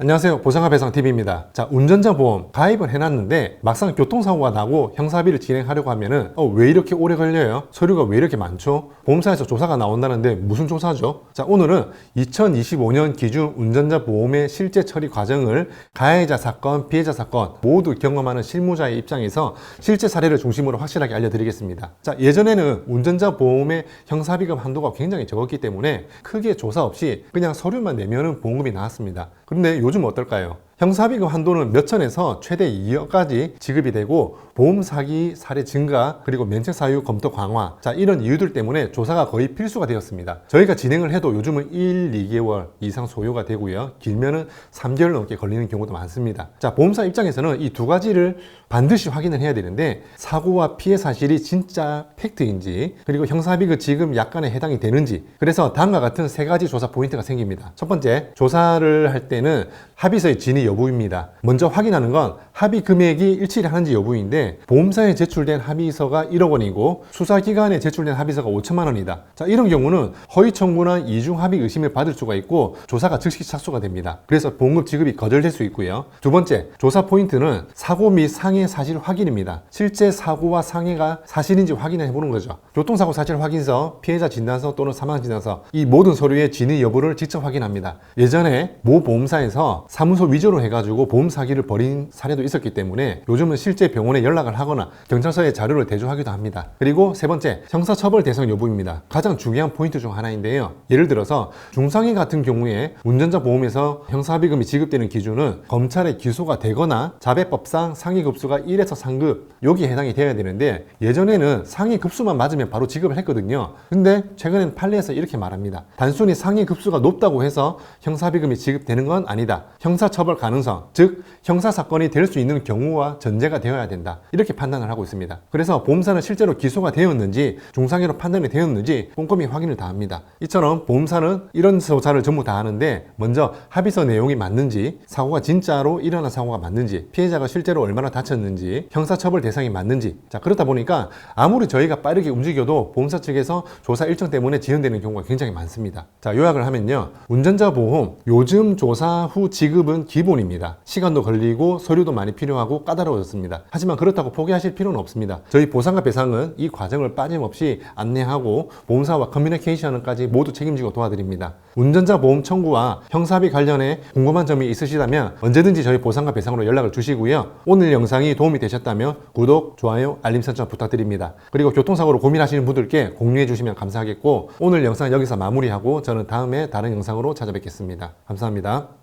안녕하세요. 보상가배상TV입니다. 자, 운전자 보험 가입을 해놨는데 막상 교통사고가 나고 형사비를 진행하려고 하면은 왜 이렇게 오래 걸려요? 서류가 왜 이렇게 많죠? 보험사에서 조사가 나온다는데 무슨 조사죠? 자, 오늘은 2025년 기준 운전자 보험의 실제 처리 과정을 가해자 사건, 피해자 사건 모두 경험하는 실무자의 입장에서 실제 사례를 중심으로 확실하게 알려드리겠습니다. 자, 예전에는 운전자 보험의 형사비금 한도가 굉장히 적었기 때문에 크게 조사 없이 그냥 서류만 내면은 보험금이 나왔습니다. 그런데 요즘 어떨까요? 형사비금 한도는 몇천에서 최대 2억까지 지급이 되고 보험 사기 사례 증가 그리고 면책 사유 검토 강화, 자, 이런 이유들 때문에 조사가 거의 필수가 되었습니다. 저희가 진행을 해도 요즘은 1, 2개월 이상 소요가 되고요. 길면은 3개월 넘게 걸리는 경우도 많습니다. 자, 보험사 입장에서는 이 두 가지를 반드시 확인을 해야 되는데 사고와 피해 사실이 진짜 팩트인지 그리고 형사비금 지급 약관에 해당이 되는지, 그래서 다음과 같은 세 가지 조사 포인트가 생깁니다. 첫 번째, 조사를 할 때는 합의서의 진위 여부입니다. 먼저 확인하는 건 합의 금액이 일치하는지 여부인데 보험사에 제출된 합의서가 1억 원이고 수사기관에 제출된 합의서가 5천만 원이다. 자, 이런 경우는 허위 청구나 이중 합의 의심을 받을 수가 있고 조사가 즉시 착수가 됩니다. 그래서 보험금 지급이 거절될 수 있고요. 두 번째, 조사 포인트는 사고 및 상해 사실 확인입니다. 실제 사고와 상해가 사실인지 확인해 보는 거죠. 교통사고 사실 확인서, 피해자 진단서 또는 사망 진단서, 이 모든 서류의 진위 여부를 직접 확인합니다. 예전에 모 보험사에서 사무소 위조로 해가지고 보험 사기를 벌인 사례도 있었기 때문에 요즘은 실제 병원에 연락을 하거나 경찰서에 자료를 대조하기도 합니다. 그리고 세 번째, 형사처벌 대상 여부입니다. 가장 중요한 포인트 중 하나인데요. 예를 들어서 중상해 같은 경우에 운전자 보험에서 형사비금이 지급되는 기준은 검찰에 기소가 되거나 자배법상 상해급수가 1에서 3급 여기에 해당이 되어야 되는데 예전에는 상해급수만 맞으면 바로 지급을 했거든요. 근데 최근엔 판례에서 이렇게 말합니다. 단순히 상해급수가 높다고 해서 형사비금이 지급되는 건 아니다. 형사처벌 가능성, 즉 형사사건이 될 수 있는 경우와 전제가 되어야 된다. 이렇게 판단을 하고 있습니다. 그래서 보험사는 실제로 기소가 되었는지 중상해로 판단이 되었는지 꼼꼼히 확인을 다 합니다. 이처럼 보험사는 이런 조사를 전부 다 하는데 먼저 합의서 내용이 맞는지, 사고가 진짜로 일어난 사고가 맞는지, 피해자가 실제로 얼마나 다쳤는지, 형사처벌 대상이 맞는지, 자, 그렇다 보니까 아무리 저희가 빠르게 움직여도 보험사 측에서 조사 일정 때문에 지연되는 경우가 굉장히 많습니다. 자, 요약을 하면요, 운전자 보험 요즘 조사 후 지급은 기본입니다. 시간도 걸리고 서류도 많이 필요하고 까다로워졌습니다. 하지만 그렇다고 포기하실 필요는 없습니다. 저희 보상과 배상은 이 과정을 빠짐없이 안내하고 보험사와 커뮤니케이션까지 모두 책임지고 도와드립니다. 운전자 보험 청구와 형사비 관련해 궁금한 점이 있으시다면 언제든지 저희 보상과 배상으로 연락을 주시고요. 오늘 영상이 도움이 되셨다면 구독, 좋아요, 알림 설정 부탁드립니다. 그리고 교통사고로 고민하시는 분들께 공유해 주시면 감사하겠고, 오늘 영상 여기서 마무리하고 저는 다음에 다른 영상으로 찾아뵙겠습니다. 감사합니다.